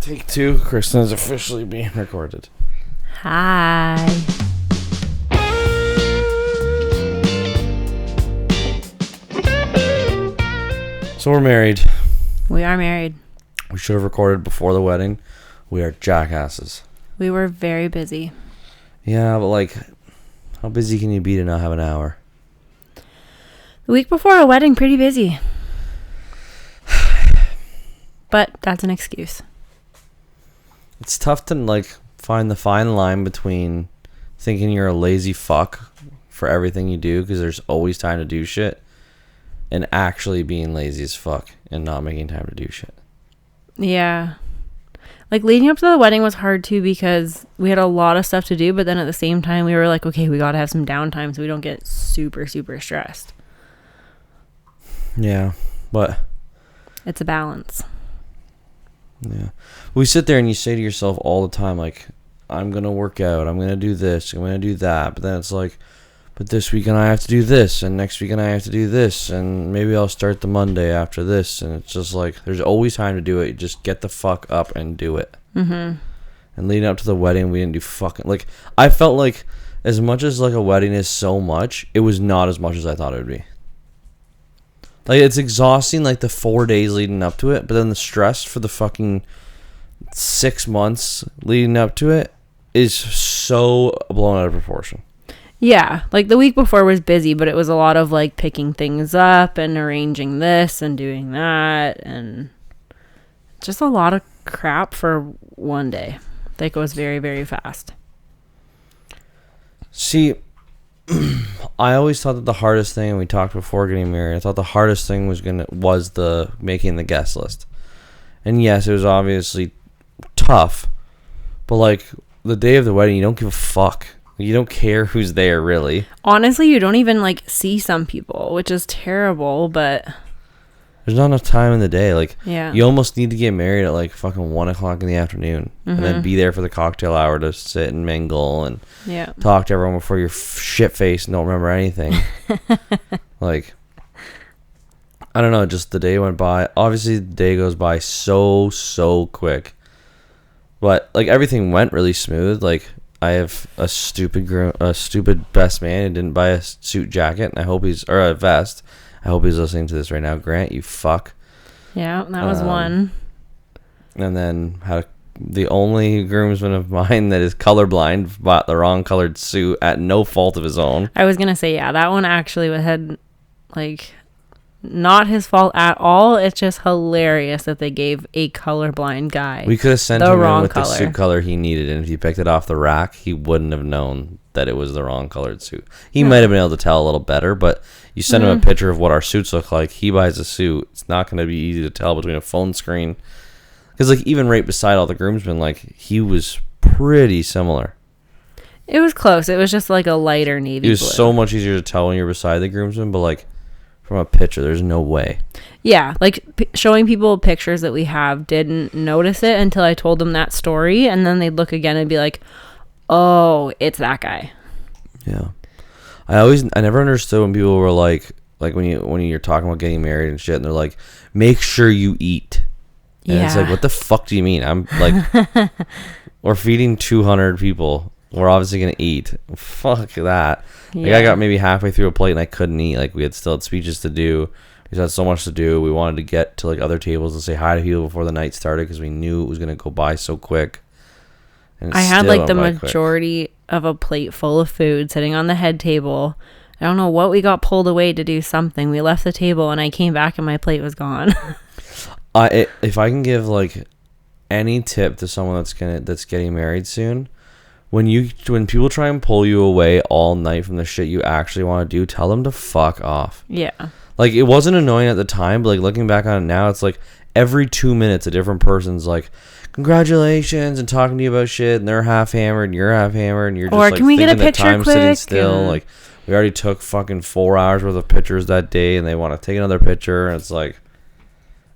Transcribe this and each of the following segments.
Take 2. Kristen is officially being recorded. Hi. So we're married. We are married. We should have recorded before the wedding. We are jackasses. We were very busy. Yeah, but like, how busy can you be to not have an hour? The week before a wedding, pretty busy. But that's an excuse. It's tough to like find the fine line between thinking you're a lazy fuck for everything you do because there's always time to do shit, and actually being lazy as fuck and not making time to do shit. Yeah. Like leading up to the wedding was hard too because we had a lot of stuff to do, but then at the same time we were like, okay, we got to have some downtime so we don't get super, super stressed. Yeah, but it's a balance. Yeah. We sit there and you say to yourself all the time, like, I'm going to work out, I'm going to do this, I'm going to do that. But then it's like, but this weekend I have to do this, and next weekend I have to do this, and maybe I'll start the Monday after this. And it's just like, there's always time to do it. You just get the fuck up and do it. Mm-hmm. And leading up to the wedding, we didn't do fucking, like, I felt like as much as like a wedding is so much, it was not as much as I thought it would be. Like, it's exhausting, like, the 4 days leading up to it, but then the stress for the fucking 6 months leading up to it is so blown out of proportion. Yeah, like, the week before was busy, but it was a lot of, like, picking things up and arranging this and doing that, and just a lot of crap for one day. Like, it was very, very fast. See, I always thought that the hardest thing, and we talked before getting married, I thought the hardest thing was the making the guest list. And yes, it was obviously tough, but like the day of the wedding, you don't give a fuck. You don't care who's there, really. Honestly, you don't even like see some people, which is terrible, but there's not enough time in the day. Like, yeah, you almost need to get married at like fucking 1 o'clock in the afternoon, and then be there for the cocktail hour to sit and mingle and talk to everyone before you're shit faced and don't remember anything. Like, I don't know. Just the day went by. Obviously, the day goes by so quick, but like everything went really smooth. Like, I have a stupid best man who didn't buy a suit jacket, and I hope or a vest. I hope he's listening to this right now. Grant, you fuck. Yeah, that was one. And then the only groomsman of mine that is colorblind bought the wrong colored suit at no fault of his own. I was going to say, yeah, that one actually had, like, not his fault at all. It's just hilarious that they gave a colorblind guy We could have sent him in with color. the suit color he needed, and if he picked it off the rack, he wouldn't have known that it was the wrong colored suit. He might have been able to tell a little better, but you send him a picture of what our suits look like, he buys a suit. It's not going to be easy to tell between a phone screen. Because, like, even right beside all the groomsmen, like, he was pretty similar. It was close. It was just, like, a lighter navy blue. It was so much easier to tell when you're beside the groomsmen, but, like, from a picture, there's no way. Yeah, like, showing people pictures that we have didn't notice it until I told them that story, and then they'd look again and be like, oh, it's that guy. Yeah. I never understood when people were like when you're talking about getting married and shit, and they're like, make sure you eat. And it's like, what the fuck do you mean? I'm like, we're feeding 200 people. We're obviously going to eat. Fuck that. Yeah. Like, I got maybe halfway through a plate and I couldn't eat. Like, we still had speeches to do. We had so much to do. We wanted to get to like other tables and say hi to people before the night started because we knew it was going to go by so quick. And I had like the majority of a plate full of food sitting on the head table. I don't know what we got pulled away to do something. We left the table and I came back and my plate was gone. If I can give like any tip to someone that's getting married soon, when people try and pull you away all night from the shit you actually want to do, tell them to fuck off. Yeah. Like, it wasn't annoying at the time, but like looking back on it now, it's like every 2 minutes a different person's like, congratulations, and talking to you about shit, and they're half hammered and you're half hammered, and you're just or like, can we get a picture time's quick? sitting still. Like, we already took fucking 4 hours worth of pictures that day, and they want to take another picture, and it's like,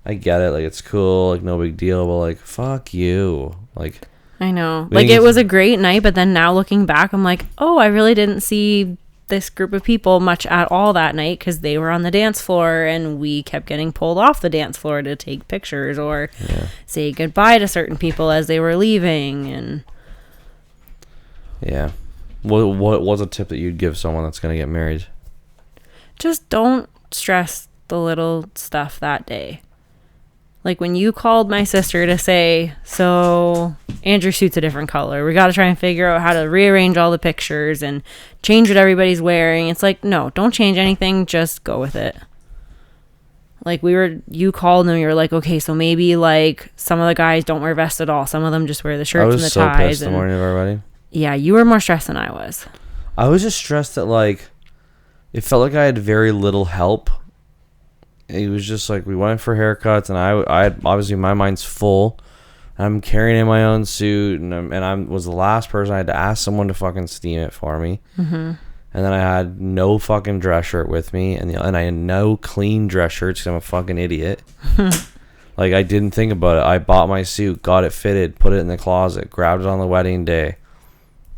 I get it, like, it's cool, like, no big deal, but like, fuck you. Like, I know, like, it was a great night, but then now looking back, I'm like, oh, I really didn't see this group of people much at all that night because they were on the dance floor and we kept getting pulled off the dance floor to take pictures or say goodbye to certain people as they were leaving. And yeah. What was a tip that you'd give someone that's going to get married? Just don't stress the little stuff that day. Like when you called my sister to say, so Andrew's suit's a different color. We got to try and figure out how to rearrange all the pictures and change what everybody's wearing. It's like, no, don't change anything. Just go with it. Like you called and you were like, okay, so maybe like some of the guys don't wear vests at all. Some of them just wear the shirts and the ties. I was so pissed the morning of our wedding. Yeah, you were more stressed than I was. I was just stressed that like, it felt like I had very little help. It was just like we went for haircuts, and I obviously my mind's full. I'm carrying in my own suit, and I was the last person. I had to ask someone to fucking steam it for me. Mm-hmm. And then I had no fucking dress shirt with me, and I had no clean dress shirts because I'm a fucking idiot. Like I didn't think about it. I bought my suit, got it fitted, put it in the closet, grabbed it on the wedding day.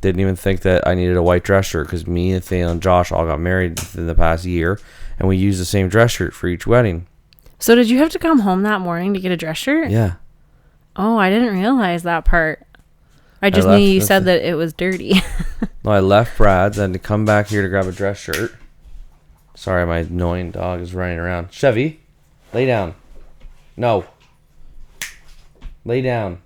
Didn't even think that I needed a white dress shirt because me, Nathaniel, and Josh all got married in the past year. And we used the same dress shirt for each wedding. So did you have to come home that morning to get a dress shirt? Yeah. Oh, I didn't realize that part. I just knew you said that it was dirty. No, I left Brad's and to come back here to grab a dress shirt. Sorry, my annoying dog is running around. Chevy, lay down. No. Lay down.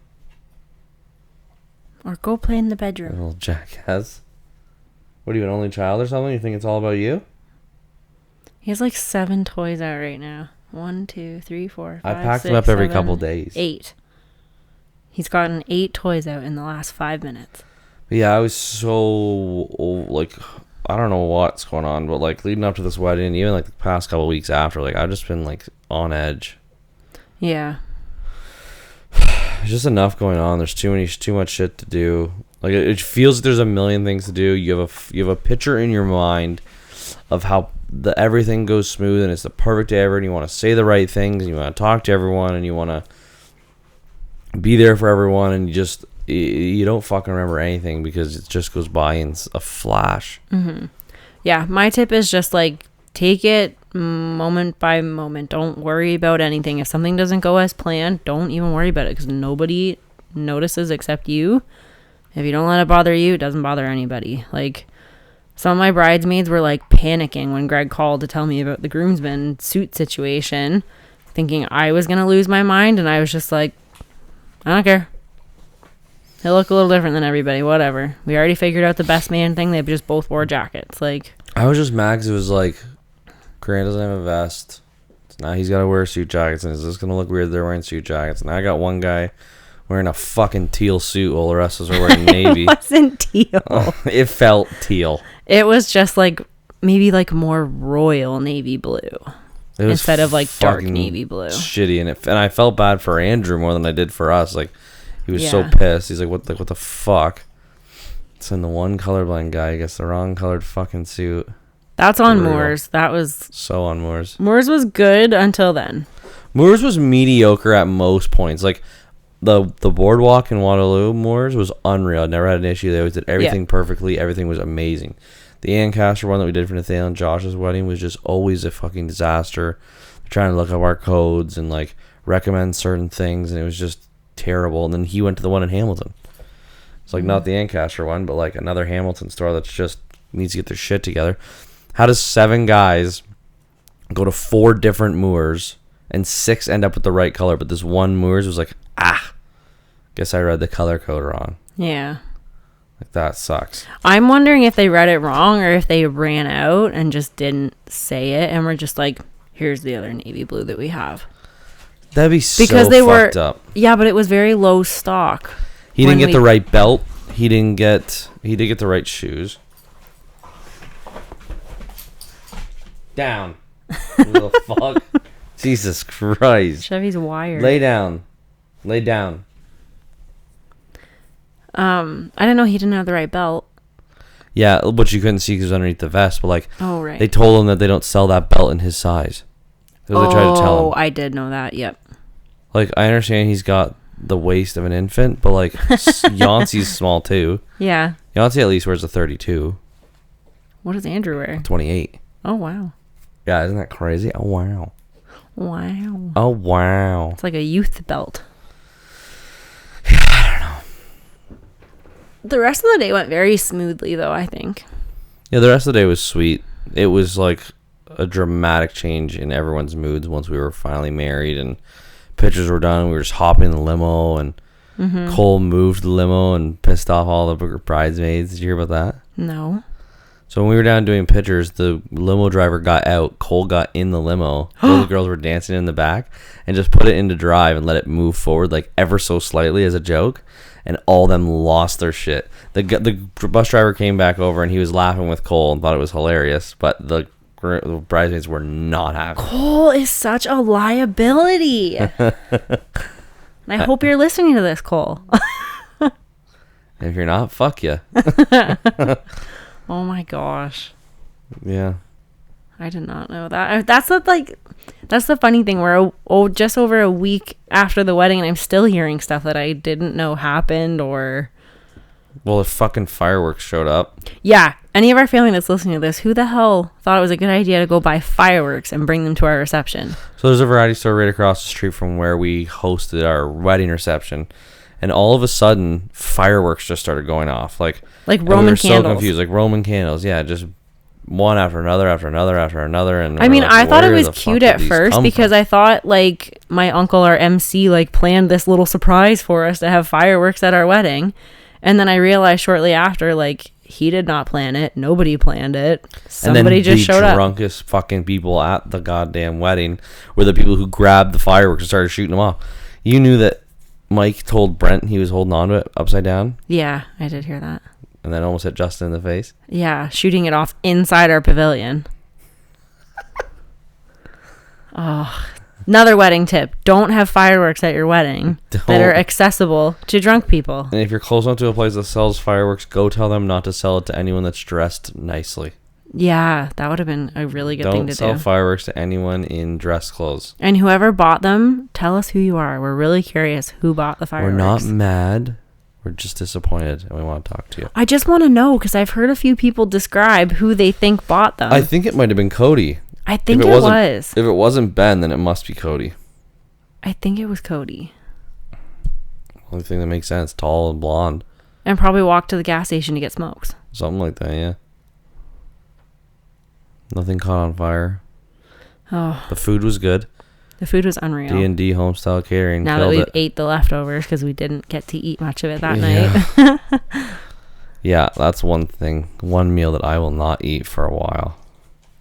Or go play in the bedroom. Little jackass. What are you, an only child or something? You think it's all about you? He has like 7 toys out right now. 1, 2, 3, 4, 5, I packed 6, them up every 7, couple days. 8. He's gotten 8 toys out in the last 5 minutes. But yeah, I was so like, I don't know what's going on, but like leading up to this wedding, even like the past couple weeks after, like I've just been like on edge. Yeah. There's just enough going on. There's too much shit to do. Like it feels like there's a million things to do. You have a picture in your mind of how everything goes smooth and it's the perfect day ever, and you want to say the right things and you want to talk to everyone and you want to be there for everyone, and you don't fucking remember anything because it just goes by in a flash. Mm-hmm. Yeah, my tip is just like take it moment by moment. Don't worry about anything. If something doesn't go as planned, don't even worry about it because nobody notices except you. If you don't let it bother you, it doesn't bother anybody. Like some of my bridesmaids were like panicking when Greg called to tell me about the groomsmen suit situation, thinking I was going to lose my mind. And I was just like, I don't care. They look a little different than everybody. Whatever. We already figured out the best man thing. They just both wore jackets. Like I was just mad because it was like, Grant doesn't have a vest. So now he's got to wear suit jackets. And is this going to look weird? They're wearing suit jackets. Now I got one guy wearing a fucking teal suit while the rest of us are wearing navy. It wasn't teal. It felt teal. It was just like maybe like more royal navy blue instead of like dark navy blue. Shitty, and I felt bad for Andrew more than I did for us. Like he was so pissed. He's like, what the fuck? So then the one colorblind guy gets the wrong colored fucking suit. That's on Moores. That was so on Moores. Moores was good until then. Moores was mediocre at most points. Like the boardwalk in Waterloo, Moores was unreal. I never had an issue. They always did everything perfectly. Everything was amazing. The Ancaster one that we did for Nathaniel and Josh's wedding was just always a fucking disaster. Trying to look up our codes and like recommend certain things, and it was just terrible. And then he went to the one in Hamilton. It's like not the Ancaster one, but like another Hamilton store that's just needs to get their shit together. How does 7 guys go to 4 different Moors and 6 end up with the right color, but this one Moors was like, guess I read the color code wrong. Yeah. Like that sucks. I'm wondering if they read it wrong or if they ran out and just didn't say it and were just like, here's the other navy blue that we have. That'd be so fucked up. Yeah, but it was very low stock. He didn't get the right belt. He did get the right shoes. Down. Little fuck. Jesus Christ. Chevy's wired. Lay down. I didn't know he didn't have the right belt. Yeah, but you couldn't see because it was underneath the vest. But like, right. They told him that they don't sell that belt in his size. They tried to tell him. I did know that. Yep. Like, I understand he's got the waist of an infant, but like, Yancey's small too. Yeah. Yancey at least wears a 32. What does Andrew wear? 28. Oh, wow. Yeah, isn't that crazy? Oh, wow. Wow. Oh, wow. It's like a youth belt. Yeah, I don't know. The rest of the day went very smoothly, though, I think. Yeah, the rest of the day was sweet. It was like a dramatic change in everyone's moods once we were finally married and pictures were done. We were just hopping in the limo, and Cole moved the limo and pissed off all the bridesmaids. Did you hear about that? No. So when we were down doing pictures, the limo driver got out. Cole got in the limo. All the girls were dancing in the back and just put it into drive and let it move forward like ever so slightly as a joke. And all of them lost their shit. The bus driver came back over and he was laughing with Cole and thought it was hilarious. But the bridesmaids were not happy. Cole is such a liability. And I hope you're listening to this, Cole. And if you're not, fuck you. Oh my gosh. Yeah. I did not know that. That's the funny thing. We're just over a week after the wedding and I'm still hearing stuff that I didn't know happened or... Well, the fucking fireworks showed up. Yeah. Any of our family that's listening to this, who the hell thought it was a good idea to go buy fireworks and bring them to our reception? So there's a variety store right across the street from where we hosted our wedding reception. And all of a sudden, fireworks just started going off. Like Roman we were candles. So confused. Like Roman candles. Yeah, just one after another, after another, after another. And I mean, I thought it was cute at first because I thought, like, my uncle, our MC, like, planned this little surprise for us to have fireworks at our wedding. And then I realized shortly after, like, he did not plan it. Nobody planned it. Somebody just showed up. The drunkest fucking people at the goddamn wedding were the people who grabbed the fireworks and started shooting them off. You knew that Mike told Brent he was holding on to it upside down? Yeah, I did hear that. And then almost hit Justin in the face? Yeah, shooting it off inside our pavilion. Oh, another wedding tip. Don't have fireworks at your wedding that are accessible to drunk people. And if you're close enough to a place that sells fireworks, go tell them not to sell it to anyone that's dressed nicely. Yeah, that would have been a really good thing to do. Don't sell fireworks to anyone in dress clothes. And whoever bought them, tell us who you are. We're really curious who bought the fireworks. We're not mad. We're just disappointed, and we want to talk to you. I just want to know, because I've heard a few people describe who they think bought them. I think it might have been Cody. I think it was. If it wasn't Ben, then it must be Cody. I think it was Cody. Only thing that makes sense. Tall and blonde. And probably walked to the gas station to get smokes. Something like that, yeah. Nothing caught on fire. Oh. The food was good. The food was unreal. D&D Homestyle Catering. Now that we've ate the leftovers, because we didn't get to eat much of it that night. Yeah, that's one thing. One meal that I will not eat for a while.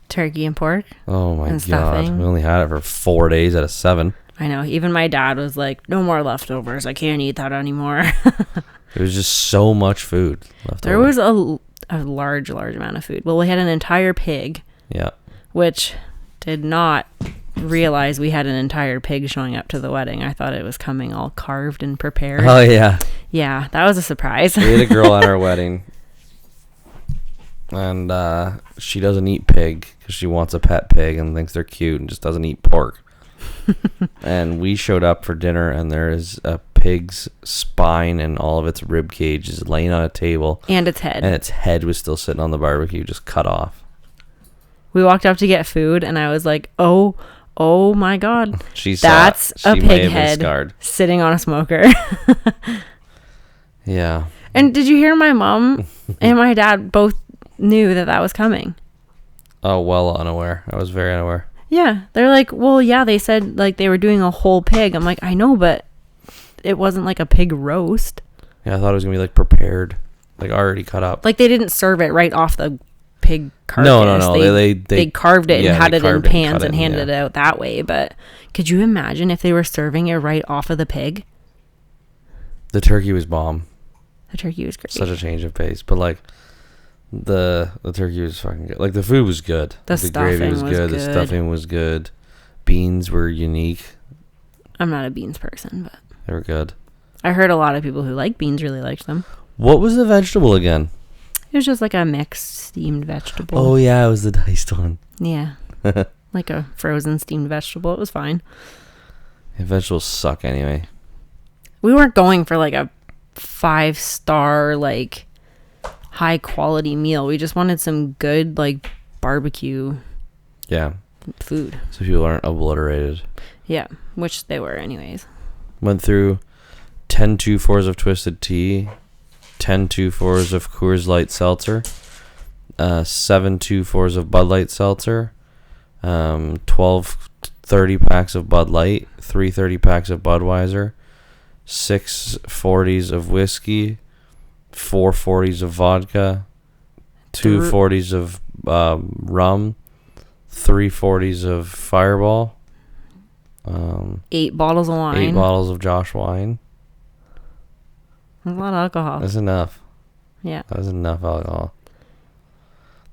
Turkey and pork. Oh my God. Stuffing. We only had it for 4 days out of 7. I know. Even my dad was like, no more leftovers. I can't eat that anymore. It was just so much food left There over. was a large amount of food. Well, we had an entire pig. Yeah. Which did not realize we had an entire pig showing up to the wedding. I thought it was coming all carved and prepared. Oh, yeah. Yeah, that was a surprise. We had a girl at our wedding. And she doesn't eat pig because she wants a pet pig and thinks they're cute and just doesn't eat pork. And we showed up for dinner and there is a pig's spine and all of its rib cage is laying on a table. And its head. And its head was still sitting on the barbecue, just cut off. We walked up to get food and I was like, oh my God. That's a pig head sitting on a smoker. Yeah. And did you hear my mom and my dad both knew that was coming? Oh, well unaware. I was very unaware. Yeah. They're like, well, yeah, they said like they were doing a whole pig. I'm like, I know, but it wasn't like a pig roast. Yeah, I thought it was going to be like prepared, like already cut up. Like they didn't serve it right off the pig carcass. No. They carved it and had it in pans and handed it it out that way. But could you imagine if they were serving it right off of the pig? The turkey was bomb. The turkey was great. Such a change of pace. But like the turkey was fucking good. Like the food was good. The gravy was good. The stuffing was good. Beans were unique. I'm not a beans person, but they were good. I heard a lot of people who like beans really liked them. What was the vegetable again? It was just like a mixed steamed vegetable. Oh yeah, it was the diced one. Yeah. Like a frozen steamed vegetable. It was fine. Yeah, vegetables suck anyway. We weren't going for like a 5-star like high quality meal. We just wanted some good like barbecue food. So people aren't obliterated. Yeah, which they were anyways. Went through 10 2-4s of Twisted Tea, 10 2-4s of Coors Light Seltzer, 7 2-4s of Bud Light Seltzer, 12 30 packs of Bud Light, 3 30 packs of Budweiser, 6 40s of whiskey, 4 40s of vodka, 2 40s of rum, 3 40s of Fireball, 8 bottles of wine. 8 bottles of Josh wine. That's a lot of alcohol. That's enough. Yeah. That was enough alcohol.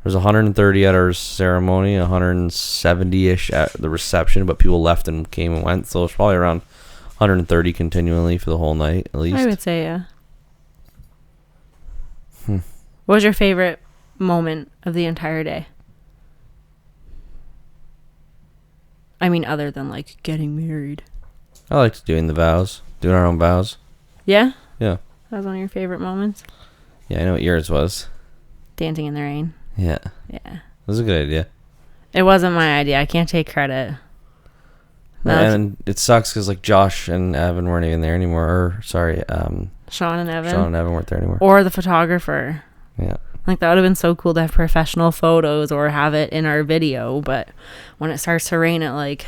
There's 130 at our ceremony, 170-ish at the reception, but people left and came and went, so it's probably around 130 continually for the whole night, at least. I would say, yeah. What was your favorite moment of the entire day? I mean, other than, like, getting married. I liked doing the vows, doing our own vows. Yeah? Yeah. That was one of your favorite moments? Yeah, I know what yours was. Dancing in the rain. Yeah. Yeah. It was a good idea. It wasn't my idea. I can't take credit. And it sucks because, like, Josh and Evan weren't even there anymore. Or, sorry, Sean and Evan. Sean and Evan weren't there anymore. Or the photographer. Yeah. Like, that would have been so cool to have professional photos or have it in our video. But when it starts to rain at, like,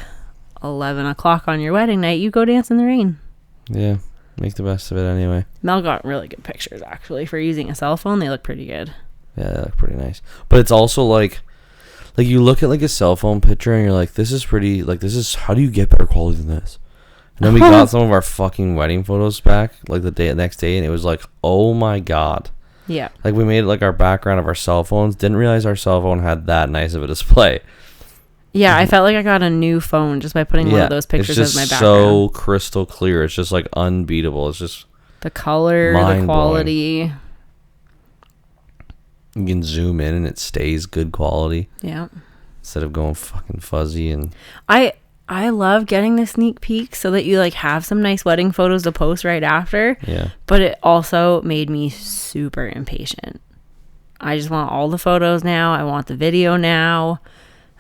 11 o'clock on your wedding night, you go dance in the rain. Yeah. Make the best of it anyway. Mel got really good pictures, actually. For using a cell phone, they look pretty good. Yeah, they look pretty nice. But it's also, like you look at, like, a cell phone picture and you're like, this is pretty, like, this is, how do you get better quality than this? And then we got some of our fucking wedding photos back, like, the next day, and it was like, oh my God. Yeah. Like, we made, like, our background of our cell phones. Didn't realize our cell phone had that nice of a display. Yeah, I felt like I got a new phone just by putting one of those pictures as my background. It's so crystal clear. It's just, like, unbeatable. It's just the color, the quality. You can zoom in and it stays good quality. Yeah. Instead of going fucking fuzzy. And I love getting the sneak peek so that you, like, have some nice wedding photos to post right after. Yeah. But it also made me super impatient. I just want all the photos now. I want the video now.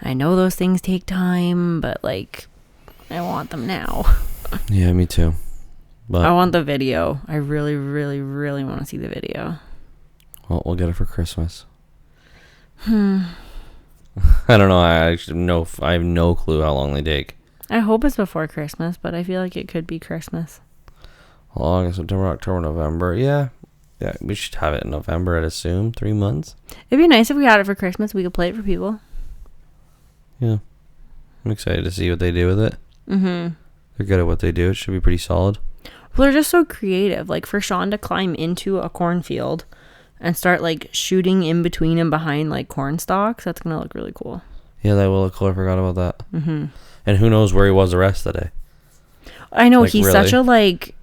I know those things take time, but, like, I want them now. Yeah, me too. But I want the video. I really, really, really want to see the video. Well, we'll get it for Christmas. I don't know. I have no clue how long they take. I hope it's before Christmas, but I feel like it could be Christmas. Well, August, September, October, November. Yeah, we should have it in November, I'd assume. 3 months. It'd be nice if we had it for Christmas. We could play it for people. Yeah. I'm excited to see what they do with it. Mm-hmm. They're good at what they do. It should be pretty solid. Well, they're just so creative. Like, for Sean to climb into a cornfield and start, like, shooting in between and behind, like, corn stalks, that's going to look really cool. Yeah, that will look cool. I forgot about that. Mm-hmm. And who knows where he was the rest of the day. I know, like, he's really such a, like,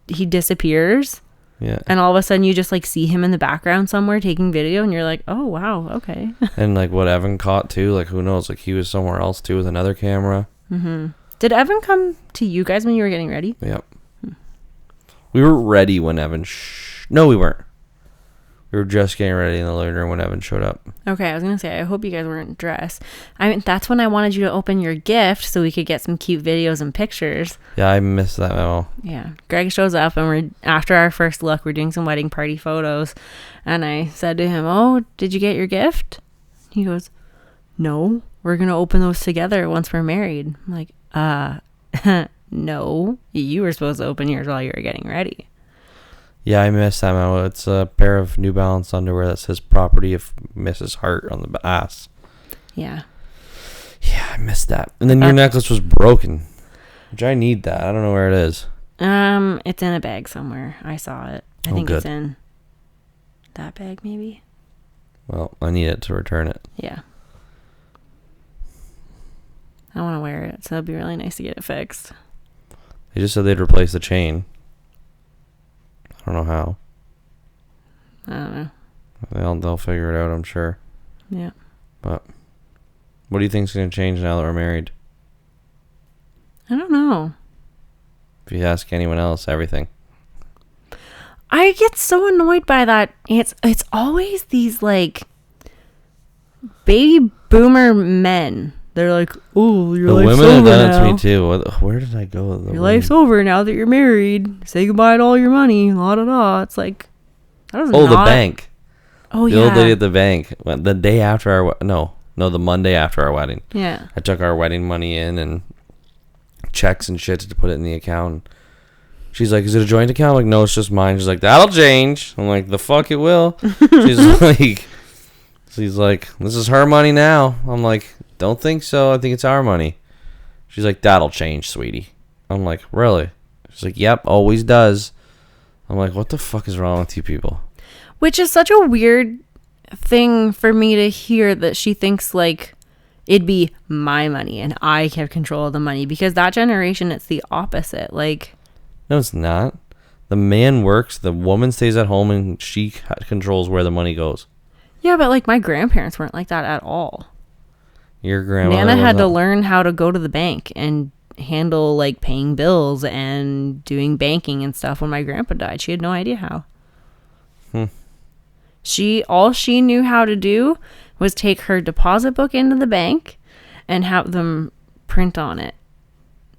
he disappears. Yeah. And all of a sudden you just, like, see him in the background somewhere taking video and you're like, oh, wow, okay. And, like, what Evan caught, too, like, who knows? Like, he was somewhere else, too, with another camera. Mm-hmm. Did Evan come to you guys when you were getting ready? Yep. We were ready when Evan... No, we weren't. We were just getting ready in the living room when Evan showed up. Okay, I was going to say, I hope you guys weren't dressed. I mean, that's when I wanted you to open your gift so we could get some cute videos and pictures. Yeah, I missed that memo. Yeah. Greg shows up and after our first look, we're doing some wedding party photos. And I said to him, oh, did you get your gift? He goes, no, we're going to open those together once we're married. I'm like, no, you were supposed to open yours while you were getting ready. Yeah, I missed that memo. It's a pair of New Balance underwear that says property of Mrs. Hart on the ass. Yeah. Yeah, I missed that. And then your necklace was broken, which I need that. I don't know where it is. It's in a bag somewhere. I saw it. I think good. It's in that bag, maybe. Well, I need it to return it. Yeah. I want to wear it, so it'd be really nice to get it fixed. They just said they'd replace the chain. I don't know how. I don't know. They'll figure it out, I'm sure. Yeah. But what do you think's going to change now that we're married? I don't know. If you ask anyone else, everything. I get so annoyed by that. It's always these like baby boomer men. They're like, oh, your life's over now. The women have done it to me too. Where did I go? Your life's over now that you're married. Say goodbye to all your money. La da da. It's like, that does not. The bank. Oh, the old lady at the bank. The day after our the Monday after our wedding. Yeah. I took our wedding money in and checks and shit to put it in the account. She's like, is it a joint account? I'm like, no, it's just mine. She's like, that'll change. I'm like, the fuck it will. She's like, this is her money now. I'm like, don't think so. I think it's our money. She's like, that'll change, sweetie. I'm like, really? She's like, yep, always does. I'm like, what the fuck is wrong with you people? Which is such a weird thing for me to hear, that she thinks like it'd be my money and I have control of the money, because that generation, it's the opposite. Like, no, it's not. The man works, the woman stays at home, and she controls where the money goes. Yeah, but like my grandparents weren't like that at all. Your grandma Nana had to learn how to go to the bank and handle like paying bills and doing banking and stuff. When my grandpa died, she had no idea how. All she knew how to do was take her deposit book into the bank and have them print on it,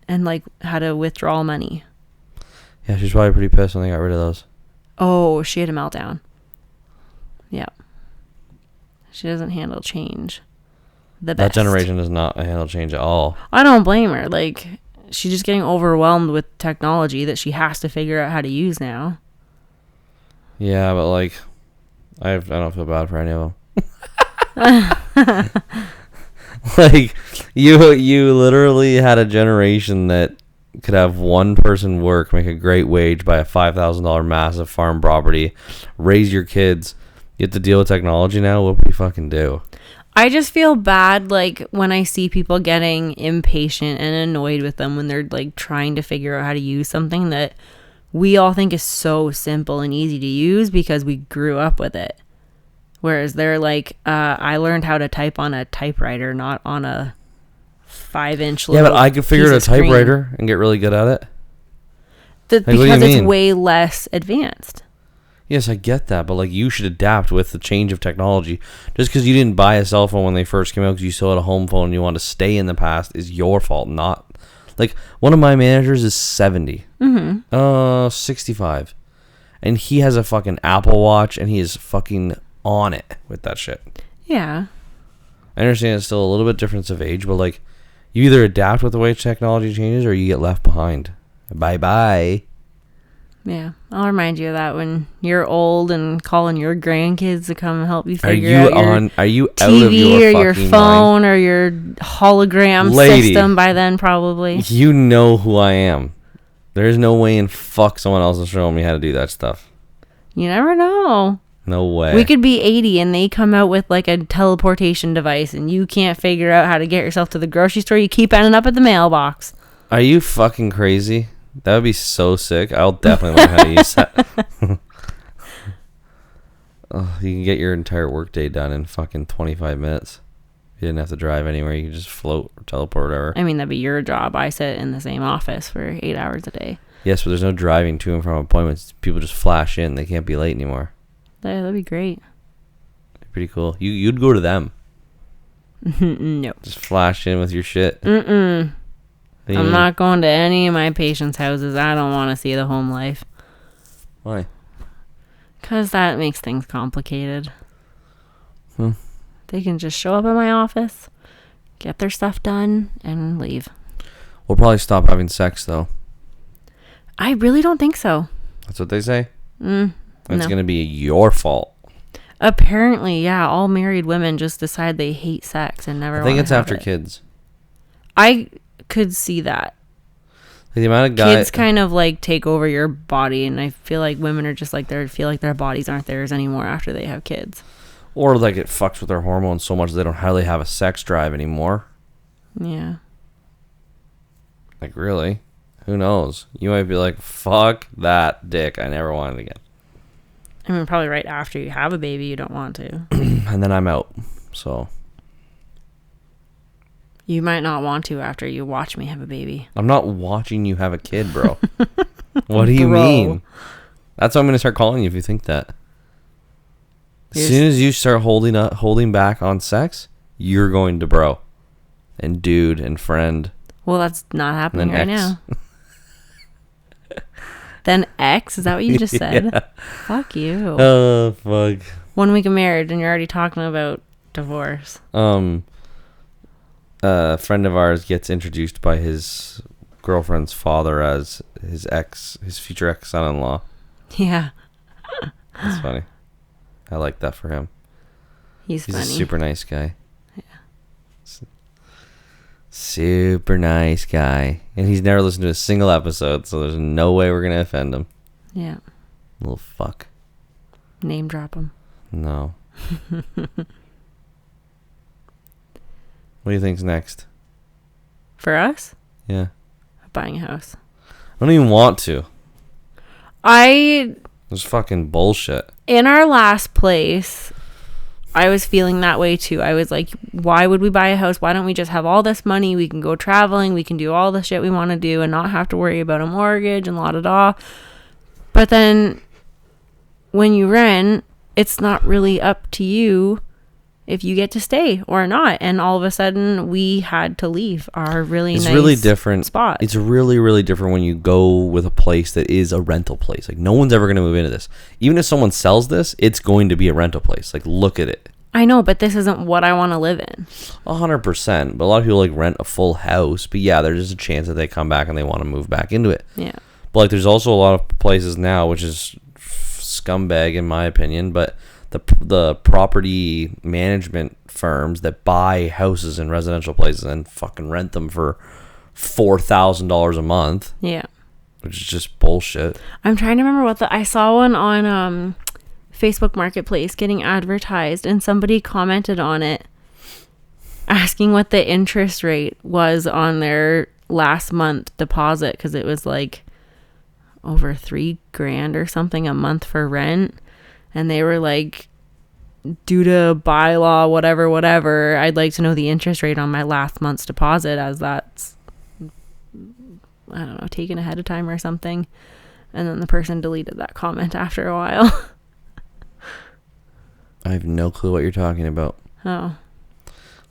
and like how to withdraw money. Yeah, she's probably pretty pissed when they got rid of those. Oh, she had a meltdown. Yeah. She doesn't handle change the best. That generation does not handle change at all. I don't blame her. Like, she's just getting overwhelmed with technology that she has to figure out how to use now. Yeah, but like, I don't feel bad for any of them. Like, you literally had a generation that could have one person work, make a great wage, buy a $5,000 massive farm property, raise your kids. You have to deal with technology now. What would we fucking do? I just feel bad, like, when I see people getting impatient and annoyed with them when they're like trying to figure out how to use something that we all think is so simple and easy to use because we grew up with it. Whereas they're like, I learned how to type on a typewriter, not on a 5-inch little. Yeah, but I could figure out a typewriter and get really good at it. Because it's way less advanced. Yes, I get that, but like, you should adapt with the change of technology. Just because you didn't buy a cell phone when they first came out because you still had a home phone and you want to stay in the past is your fault, not... Like, one of my managers is 70. 65. And he has a fucking Apple Watch and he is fucking on it with that shit. Yeah. I understand it's still a little bit difference of age, but like, you either adapt with the way technology changes or you get left behind. Bye-bye. Yeah, I'll remind you of that when you're old and calling your grandkids to come help you figure out your are you TV out of your or your phone mind? Or your hologram system by then, probably. You know who I am. There's no way in fuck someone else is showing me how to do that stuff. You never know. No way. We could be 80 and they come out with like a teleportation device and you can't figure out how to get yourself to the grocery store. You keep ending up at the mailbox. Are you fucking crazy? That would be so sick. I'll definitely learn how to use that. You can get your entire workday done in fucking 25 minutes. You didn't have to drive anywhere. You could just float or teleport or whatever. I mean, that'd be your job. I sit in the same office for 8 hours a day. Yes, but there's no driving to and from appointments. People just flash in. They can't be late anymore. That'd be great. Pretty cool. You'd go to them. No. Just flash in with your shit. I'm not going to any of my patients' houses. I don't want to see the home life. Why? Because that makes things complicated. They can just show up at my office, get their stuff done, and leave. We'll probably stop having sex, though. I really don't think so. That's what they say? It's no. going to be your fault. Apparently, yeah. All married women just decide they hate sex and never want to have it. I think it's after kids. I could see that. The amount of guys... Kids kind of like take over your body, and I feel like women are just like feel like their bodies aren't theirs anymore after they have kids. Or like it fucks with their hormones so much they don't hardly have a sex drive anymore. Yeah. Like, really? Who knows? You might be like, fuck that dick. I never want it again. I mean, probably right after you have a baby, you don't want to. And then I'm out. So... You might not want to after you watch me have a baby. I'm not watching you have a kid, bro. What do you mean? That's what I'm going to start calling you if you think that. As soon as you start holding back on sex, you're going to bro and dude and friend. Well, that's not happening right now. Then X? Is that what you just said? Yeah. Fuck you. Oh, fuck. 1 week of marriage and you're already talking about divorce. A friend of ours gets introduced by his girlfriend's father as his future ex-son-in-law. Yeah. That's funny. I like that for him. He's funny. A super nice guy. Yeah. Super nice guy. And he's never listened to a single episode, so there's no way we're going to offend him. Yeah. Little fuck. Name drop him. No. What do you think's next? For us? Yeah. Buying a house. I don't even want to. It's fucking bullshit. In our last place, I was feeling that way too. I was like, why would we buy a house? Why don't we just have all this money? We can go traveling. We can do all the shit we want to do and not have to worry about a mortgage and la-da-da. But then when you rent, it's not really up to you if you get to stay or not. And all of a sudden we had to leave our nice really different spot. It's really, really different when you go with a place that is a rental place. Like, no one's ever going to move into this. Even if someone sells this, it's going to be a rental place. Like, look at it. I know, but this isn't what I want to live in. 100%. But a lot of people like rent a full house. But yeah, there's a chance that they come back and they want to move back into it. Yeah. But like, there's also a lot of places now, which is scumbag in my opinion, but the property management firms that buy houses in residential places and fucking rent them for $4,000 a month. Yeah. Which is just bullshit. I'm trying to remember I saw one on Facebook Marketplace getting advertised, and somebody commented on it asking what the interest rate was on their last month deposit, because it was like over $3,000 or something a month for rent. And they were like, due to bylaw, whatever, I'd like to know the interest rate on my last month's deposit, as that's, I don't know, taken ahead of time or something. And then the person deleted that comment after a while. I have no clue what you're talking about. Oh.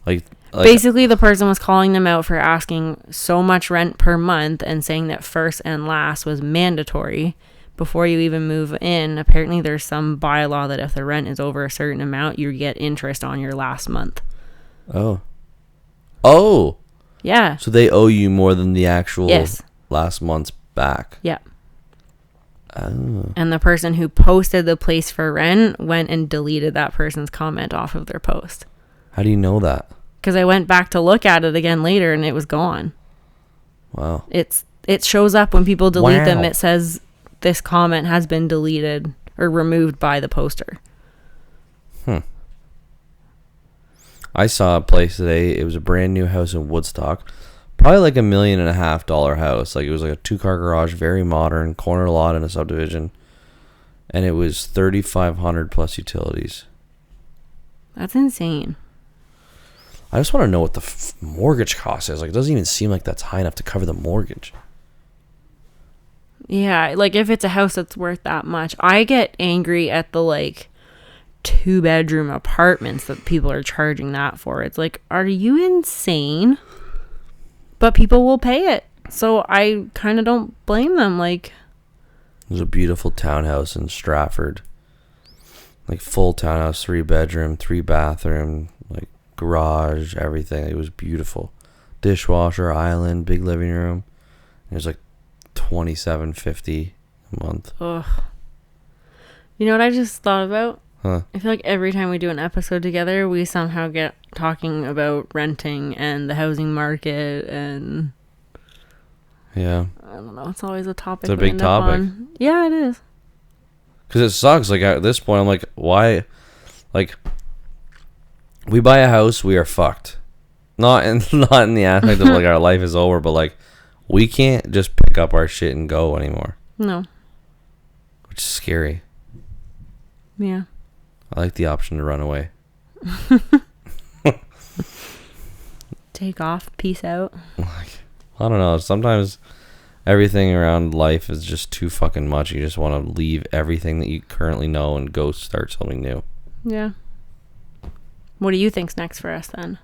Like basically, the person was calling them out for asking so much rent per month and saying that first and last was mandatory before you even move in. Apparently there's some bylaw that if the rent is over a certain amount, you get interest on your last month. Oh yeah, so they owe you more than the actual last month's back. Yeah. And the person who posted the place for rent went and deleted that person's comment off of their post. How do you know that? Because I went back to look at it again later and it was gone. Wow. It shows up when people delete them. It says this comment has been deleted or removed by the poster. I saw a place today. It was a brand new house in Woodstock. Probably like $1.5 million house. Like, it was like a 2-car garage, very modern, corner lot in a subdivision. And it was $3,500 plus utilities. That's insane. I just want to know what the mortgage cost is. Like, it doesn't even seem like that's high enough to cover the mortgage. Yeah, like if it's a house that's worth that much. I get angry at the like 2-bedroom apartments that people are charging that for. It's like, are you insane? But people will pay it. So I kind of don't blame them. Like, there's a beautiful townhouse in Stratford. Like, full townhouse, 3-bedroom, 3-bathroom, like garage, everything. It was beautiful. Dishwasher, island, big living room. It was like $27.50 a month. Ugh. You know what I just thought about? Huh? I feel like every time we do an episode together, we somehow get talking about renting and the housing market and... Yeah. I don't know. It's always a topic. It's a big topic. Yeah, it is. Because it sucks. Like, at this point, I'm like, why? Like, we buy a house, we are fucked. Not in the aspect of like our life is over, but like, we can't just pick up our shit and go anymore. No. Which is scary. Yeah. I like the option to run away. Take off. Peace out. Like, I don't know. Sometimes Everything around life is just too fucking much. You just want to leave everything that you currently know and go start something new. Yeah. What do you think's next for us then?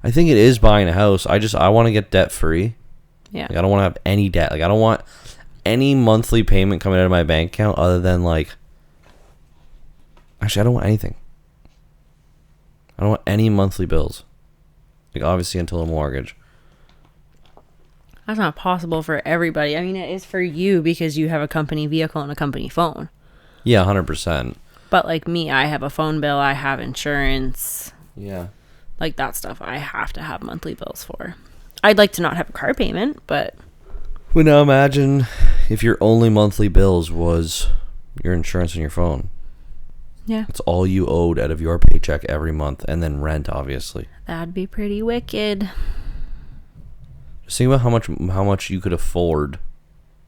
I think it is buying a house. I want to get debt free. Yeah. Like, I don't want to have any debt. Like, I don't want any monthly payment coming out of my bank account other than like. Actually, I don't want anything. I don't want any monthly bills. Like, obviously, until a mortgage. That's not possible for everybody. I mean, it is for you because you have a company vehicle and a company phone. Yeah, 100%. But like me, I have a phone bill. I have insurance. Yeah. Like that stuff I have to have monthly bills for. I'd like to not have a car payment, but... Well, now imagine if your only monthly bills was your insurance and your phone. Yeah. It's all you owed out of your paycheck every month, and then rent, obviously. That'd be pretty wicked. Just think about how much you could afford,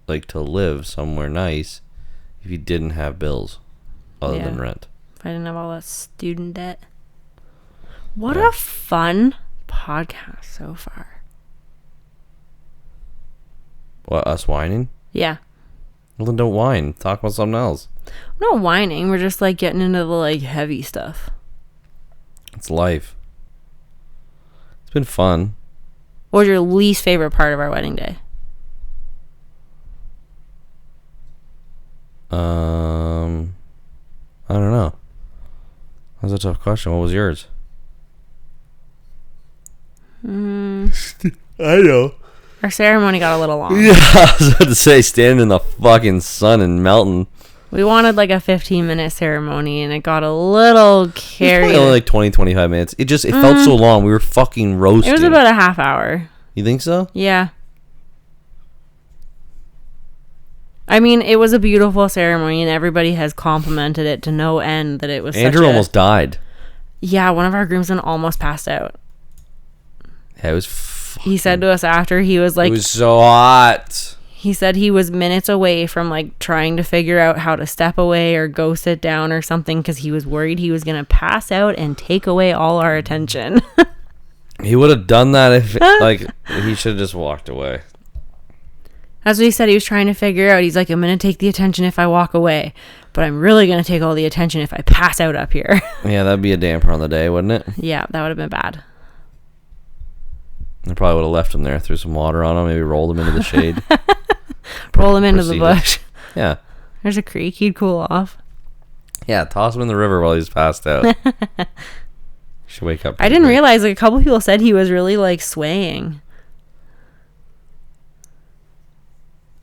like, to live somewhere nice if you didn't have bills other than rent. If I didn't have all that student debt. What a fun podcast so far. What, us whining? Yeah. Well, then don't whine. Talk about something else. We're not whining. We're just, like, getting into the, like, heavy stuff. It's life. It's been fun. What was your least favorite part of our wedding day? I don't know. That's a tough question. What was yours? I know. Our ceremony got a little long. Yeah, I was about to say, standing in the fucking sun and melting. We wanted like a 15-minute ceremony, and it got a little carried. It was only like 20, 25 minutes. It felt so long. We were fucking roasting. It was about a half hour. You think so? Yeah. I mean, it was a beautiful ceremony, and everybody has complimented it to no end that it was Andrew almost died. Yeah, one of our groomsmen almost passed out. Yeah, it was He said to us after, he was like... It was so hot. He said he was minutes away from, like, trying to figure out how to step away or go sit down or something because he was worried he was going to pass out and take away all our attention. He would have done that if, like, he should have just walked away. That's what he said. He was trying to figure out. He's like, I'm going to take the attention if I walk away, but I'm really going to take all the attention if I pass out up here. Yeah, that'd be a damper on the day, wouldn't it? Yeah, that would have been bad. I probably would have left him there, threw some water on him, maybe rolled him into the shade. Roll him into the bush. Yeah. There's a creek. He'd cool off. Yeah, toss him in the river while he's passed out. Should wake up. I didn't realize, like, a couple people said he was really, like, swaying.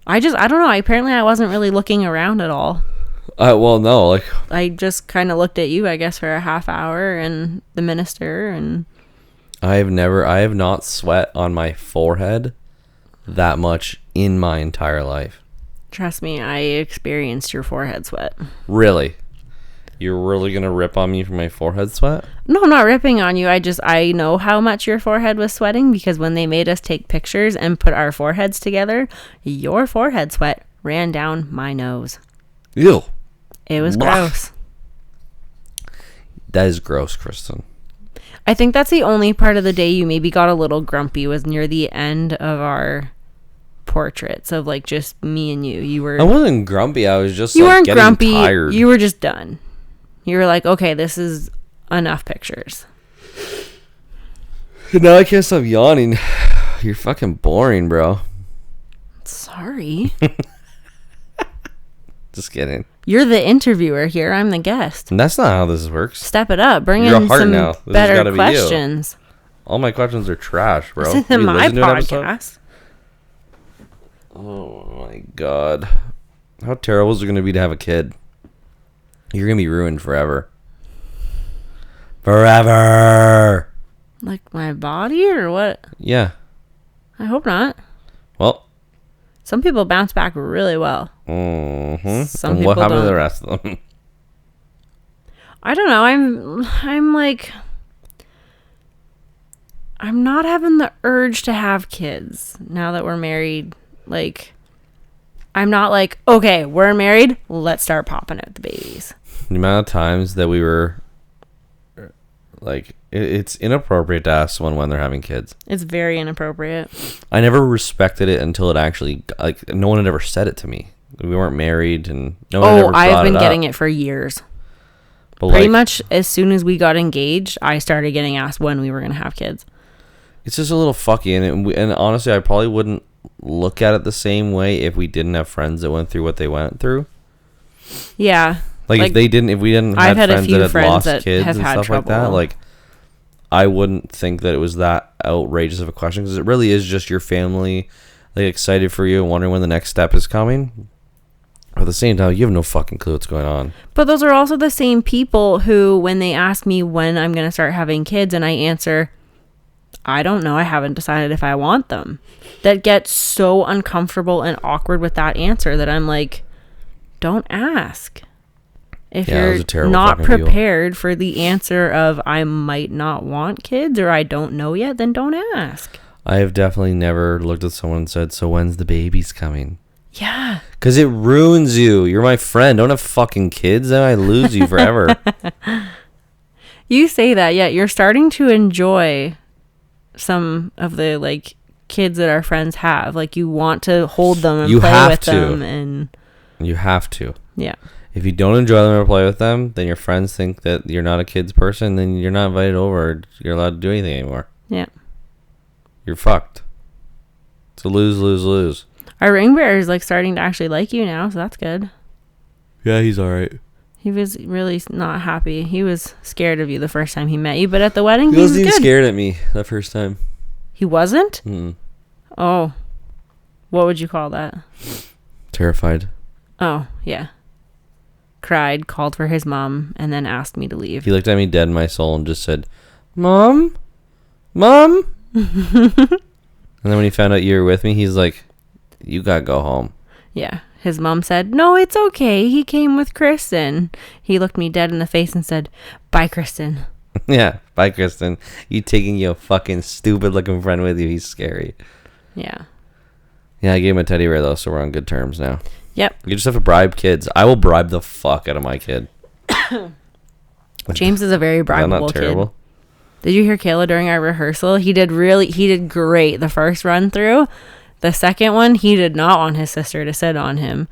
I don't know. Apparently I wasn't really looking around at all. Well, no, like... I just kind of looked at you, I guess, for a half hour and the minister and... I have not sweat on my forehead that much in my entire life. Trust me, I experienced your forehead sweat. Really? You're really going to rip on me for my forehead sweat? No, I'm not ripping on you. I know how much your forehead was sweating because when they made us take pictures and put our foreheads together, your forehead sweat ran down my nose. Ew. It was Blah. gross. That is gross, Kristen. I think that's the only part of the day you maybe got a little grumpy was near the end of our portraits of like just me and you. I wasn't grumpy. I was just you like weren't getting grumpy. tired. You were just done. You were like, okay, this is enough pictures. Now I can't stop yawning. You're fucking boring, bro. Sorry. Just kidding. You're the interviewer here. I'm the guest. And that's not how this works. Step it up. Bring You're in a Hart some now. This better questions. All my questions are trash, bro. This isn't my podcast. Oh my god. How terrible is it going to be to have a kid? You're going to be ruined forever. Forever! Like my body or what? Yeah. I hope not. Well. Some people bounce back really well. Mm-hmm. Some and people what happened don't. to the rest of them? I don't know. I'm like... I'm not having the urge to have kids now that we're married. Like, I'm not like, okay, we're married. Let's start popping out the babies. The amount of times that we were Like, it's inappropriate to ask someone when they're having kids. It's very inappropriate. I never respected it until it actually, like, no one had ever said it to me. We weren't married, and no one ever brought it up. I've been getting it for years. But pretty much as soon as we got engaged, I started getting asked when we were going to have kids. It's just a little fucky, and honestly, I probably wouldn't look at it the same way if we didn't have friends that went through what they went through. Yeah. Like if we didn't have friends that had lost kids and stuff like that, like, I wouldn't think that it was that outrageous of a question, because it really is just your family, like, excited for you and wondering when the next step is coming. But at the same time, you have no fucking clue what's going on. But those are also the same people who, when they ask me when I'm going to start having kids, and I answer, I don't know, I haven't decided if I want them, that get so uncomfortable and awkward with that answer that I'm like, don't ask. If you're not prepared for the answer of I might not want kids or I don't know yet, then don't ask. I have definitely never looked at someone and said, so when's the baby's coming? Yeah. Because it ruins you. You're my friend. Don't have fucking kids, then I lose you forever. You say that, yet you're starting to enjoy some of the, like, kids that our friends have. Like, you want to hold them and play with them. And you have to. Yeah. If you don't enjoy them or play with them, then your friends think that you're not a kid's person, then you're not invited over or you're allowed to do anything anymore. Yeah. You're fucked. It's a lose, lose, lose. Our ring bearer is, like, starting to actually like you now, so that's good. Yeah, he's all right. He was really not happy. He was scared of you the first time he met you, but at the wedding, he was wasn't good. Even scared at me the first time. He wasn't? Mm. Oh. What would you call that? Terrified. Oh, yeah. Cried, called for his mom, and then asked me to leave. He looked at me dead in my soul and just said, Mom? Mom? And then when he found out you were with me, he's like, you gotta go home. Yeah. His mom said, no, it's okay. He came with Kristen. He looked me dead in the face and said, bye, Kristen. Yeah, bye, Kristen. You taking your fucking stupid looking friend with you. He's scary. Yeah. Yeah, I gave him a teddy bear, though, so we're on good terms now. Yep. You just have to bribe kids. I will bribe the fuck out of my kid. James is a very bribeable kid. Is that not terrible? Did you hear Kayla during our rehearsal? He did great the first run through. The second one, he did not want his sister to sit on him.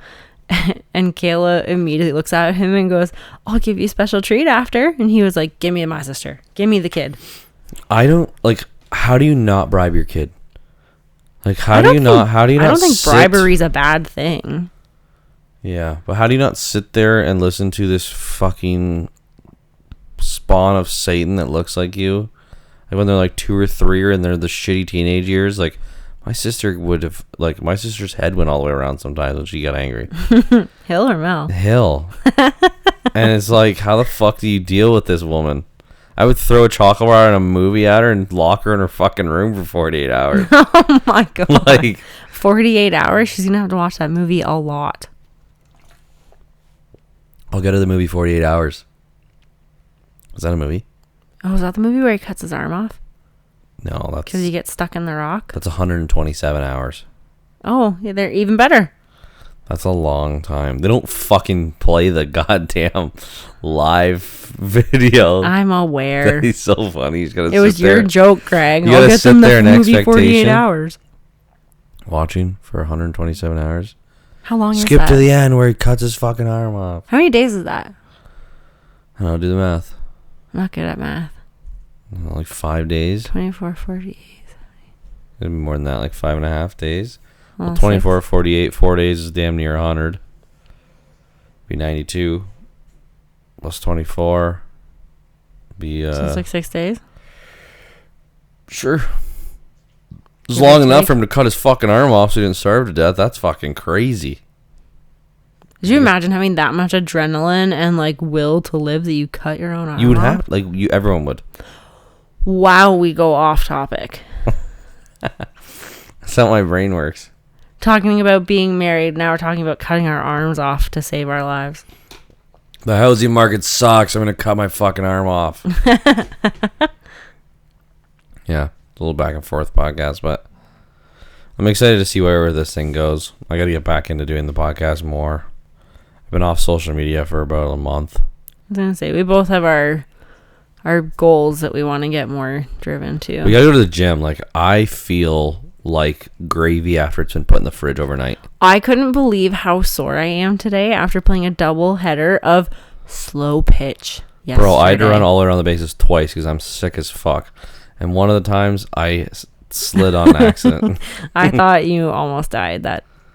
And Kayla immediately looks at him and goes, I'll give you a special treat after. And he was like, give me my sister. Give me the kid. I don't, like, how do you not bribe your kid? Like, how do you not I don't think bribery's a bad thing. Yeah, but how do you not sit there and listen to this fucking spawn of Satan that looks like you? Like, when they're like 2 or 3 and they're the shitty teenage years, like, my sister's head went all the way around sometimes when she got angry. Hill or Mel? Hill. And it's like, how the fuck do you deal with this woman? I would throw a chocolate bar in a movie at her and lock her in her fucking room for 48 hours. Oh my god. Like 48 hours? She's going to have to watch that movie a lot. I'll go to the movie 48 Hours. Is that a movie? Oh, is that the movie where he cuts his arm off? No, that's... Because he gets stuck in the rock? That's 127 hours. Oh, yeah, they're even better. That's a long time. They don't fucking play the goddamn live video. I'm aware. He's so funny. He's gotta it was your joke, Greg. I'll get them the movie 48 hours. Watching for 127 hours. How long is that? Skip to the end where he cuts his fucking arm off. How many days is that? I don't know, do the math. I'm not good at math. Like 5 days. 24, 48. It'd be more than that, like 5.5 days. Well, 24, 48, 4 days is damn near 100. Be 92. Plus 24. Be, so it's like 6 days? Sure. It's long enough for him to cut his fucking arm off so he didn't starve to death. That's fucking crazy. Did you imagine having that much adrenaline and, like, will to live that you cut your own arm off? You would have, like, everyone would. Wow, we go off topic. That's how my brain works. Talking about being married, now we're talking about cutting our arms off to save our lives. The housing market sucks. I'm going to cut my fucking arm off. Yeah, a little back and forth podcast, but I'm excited to see where this thing goes. I got to get back into doing the podcast more. I've been off social media for about a month. I was going to say, we both have our our goals that we want to get more driven to. We gotta go to the gym. Like, I feel like gravy after it's been put in the fridge overnight. I couldn't believe how sore I am today after playing a double header of slow pitch yesterday. Bro, I had to run all around the bases twice because I'm sick as fuck. And one of the times I slid on accident. I thought you almost died.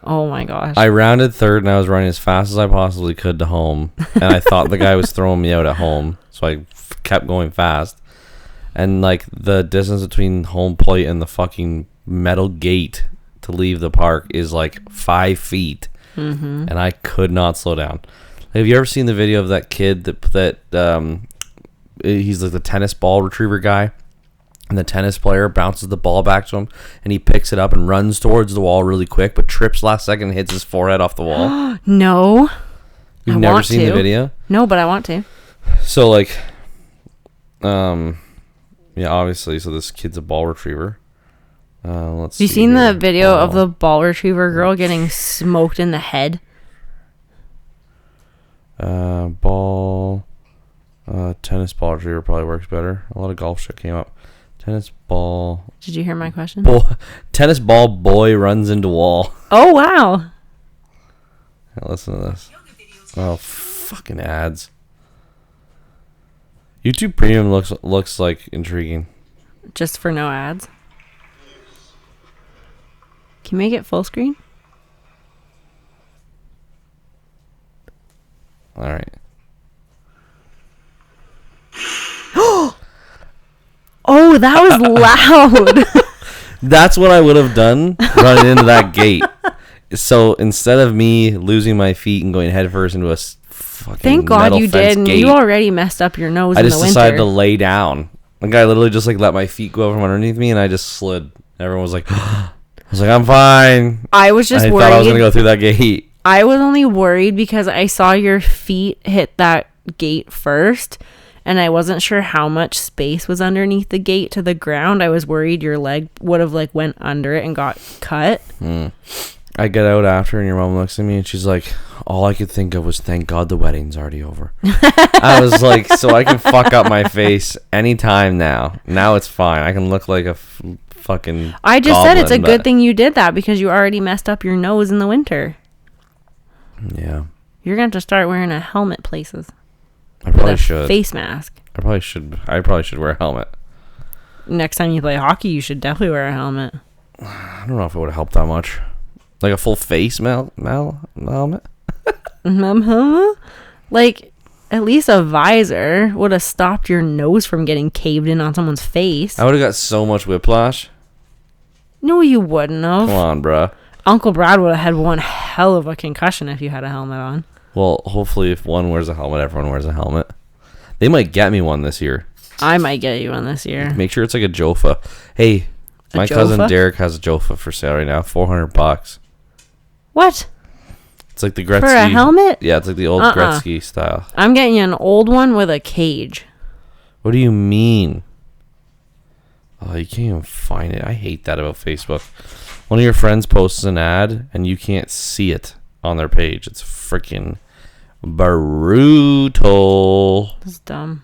Oh my gosh. I rounded third and I was running as fast as I possibly could to home. And I thought the guy was throwing me out at home. So I kept going fast. And like the distance between home plate and the fucking metal gate to leave the park is like 5 feet. And I could not slow down. Have you ever seen the video of that kid that he's like the tennis ball retriever guy? And the tennis player bounces the ball back to him, and he picks it up and runs towards the wall really quick, but trips last second and hits his forehead off the wall. No. You've never seen the video? No, but I want to. So, like, yeah, obviously, so this kid's a ball retriever. Let's see. You seen the video of the ball retriever girl getting smoked in the head? Tennis ball retriever probably works better. A lot of golf shit came up. Tennis ball. Did you hear my question? Tennis ball boy runs into wall. Oh, wow. Yeah, listen to this. Oh, fucking ads. YouTube Premium looks like intriguing. Just for no ads? Can you make it full screen? All right. Oh, that was loud. That's what I would have done running into that gate. So instead of me losing my feet and going headfirst into a fucking thank God metal you fence did. gate, You already messed up your nose in the winter. I just decided to lay down. The guy literally just like let my feet go over from underneath me, and I just slid. Everyone was like, I was like, I'm fine. I was just worried. I thought I was going to go through that gate. I was only worried because I saw your feet hit that gate first, and I wasn't sure how much space was underneath the gate to the ground. I was worried your leg would have like went under it and got cut. I get out after, and your mom looks at me, and she's like, all I could think of was, thank God the wedding's already over. I was like, so I can fuck up my face anytime now. Now it's fine. I can look like a fucking I just said it's a good thing you did that because you already messed up your nose in the winter. Yeah. You're going to have to start wearing a helmet places. I probably should. Face mask. I probably should wear a helmet. Next time you play hockey, you should definitely wear a helmet. I don't know if it would have helped that much. Like a full face helmet? Like, at least a visor would have stopped your nose from getting caved in on someone's face. I would have got so much whiplash. No, you wouldn't have. Come on, bruh. Uncle Brad would have had one hell of a concussion if you had a helmet on. Well, hopefully if one wears a helmet, everyone wears a helmet. They might get me one this year. I might get you one this year. Make sure it's like a Jofa. Hey, my cousin Derek has a Jofa for sale right now, $400. What? It's like the Gretzky. For a helmet? Yeah, it's like the old Gretzky style. I'm getting you an old one with a cage. What do you mean? Oh, you can't even find it. I hate that about Facebook. One of your friends posts an ad, and you can't see it on their page. It's freaking brutal. That's dumb.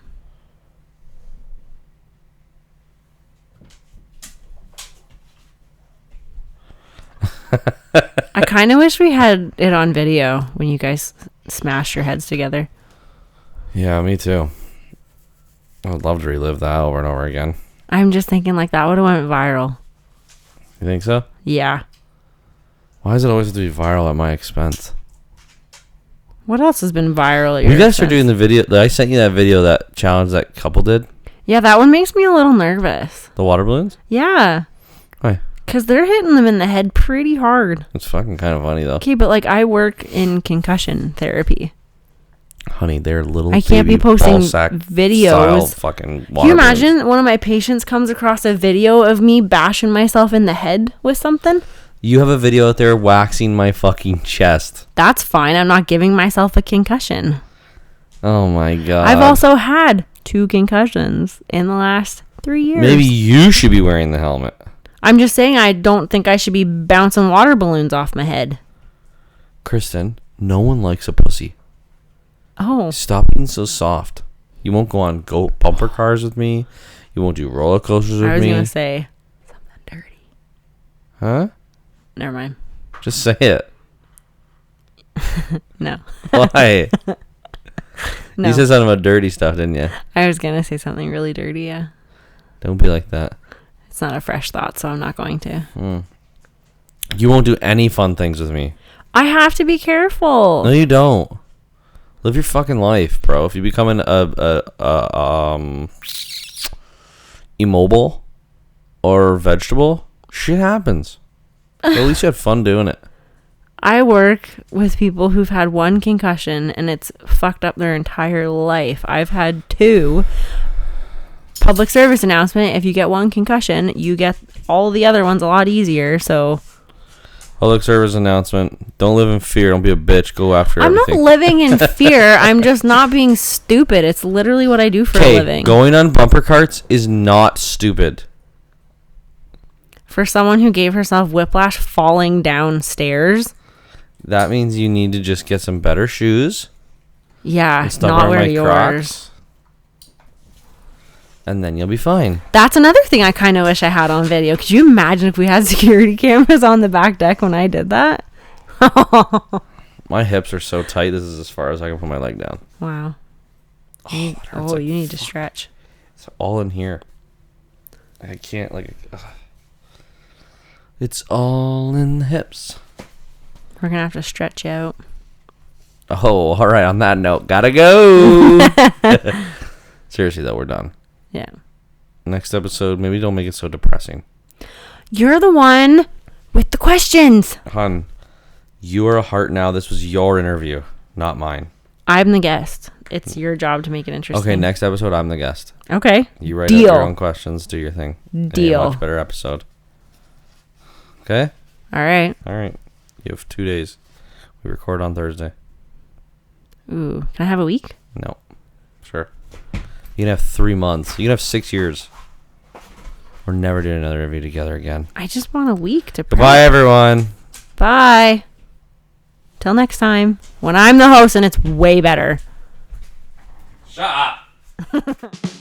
I kind of wish we had it on video when you guys smashed your heads together. Yeah, me too. I would love to relive that over and over again. I'm just thinking like that would have went viral. You think so? Yeah. Why does it always have to be viral at my expense? What else has been viral at your You guys expense? are doing the video. I sent you that video, that challenge that couple did. Yeah, that one makes me a little nervous. The water balloons? Yeah. Why? Because they're hitting them in the head pretty hard. It's fucking kind of funny, though. Okay, but like I work in concussion therapy. Honey, they're little. I can't be posting videos. Fucking Can you imagine one of my patients comes across a video of me bashing myself in the head with something? You have a video out there waxing my fucking chest. That's fine. I'm not giving myself a concussion. Oh my God. I've also had 2 concussions in the last 3 years. Maybe you should be wearing the helmet. I'm just saying I don't think I should be bouncing water balloons off my head. Kristen, no one likes a pussy. Oh. Stop being so soft. You won't go on bumper cars with me. You won't do roller coasters with me. I was going to say something dirty. Huh? Never mind. Just say it. No. Why? No. You said something about dirty stuff, didn't you? I was going to say something really dirty, yeah. Don't be like that. It's not a fresh thought, so I'm not going to. You won't do any fun things with me. I have to be careful. No, you don't. Live your fucking life, bro. If you become immobile or vegetable, shit happens. But at least you had fun doing it. I work with people who've had one concussion and it's fucked up their entire life. I've had 2. Public service announcement: if you get one concussion, you get all the other ones a lot easier. So, public service announcement: don't live in fear. Don't be a bitch. Go after everything. I'm not living in fear. I'm just not being stupid. It's literally what I do for a living. Going on bumper carts is not stupid. For someone who gave herself whiplash falling downstairs. That means you need to just get some better shoes. Yeah, not wear yours. Crocs, and then you'll be fine. That's another thing I kind of wish I had on video. Could you imagine if we had security cameras on the back deck when I did that? My hips are so tight. This is as far as I can put my leg down. Wow. You need to stretch. It's all in here. I can't It's all in the hips. We're going to have to stretch you out. Oh, all right. On that note, gotta go. Seriously, though, we're done. Yeah. Next episode, maybe don't make it so depressing. You're the one with the questions. Hun, you are a Hart now. This was your interview, not mine. I'm the guest. It's your job to make it interesting. Okay, next episode, I'm the guest. Okay. You write out your own questions, do your thing. Deal. A much better episode. Okay? All right. All right. You have 2 days. We record on Thursday. Ooh. Can I have a week? No. Sure. You can have 3 months. You can have 6 years. We're never doing another interview together again. I just want a week to prep. Goodbye, everyone. Bye. Till next time, when I'm the host and it's way better. Shut up.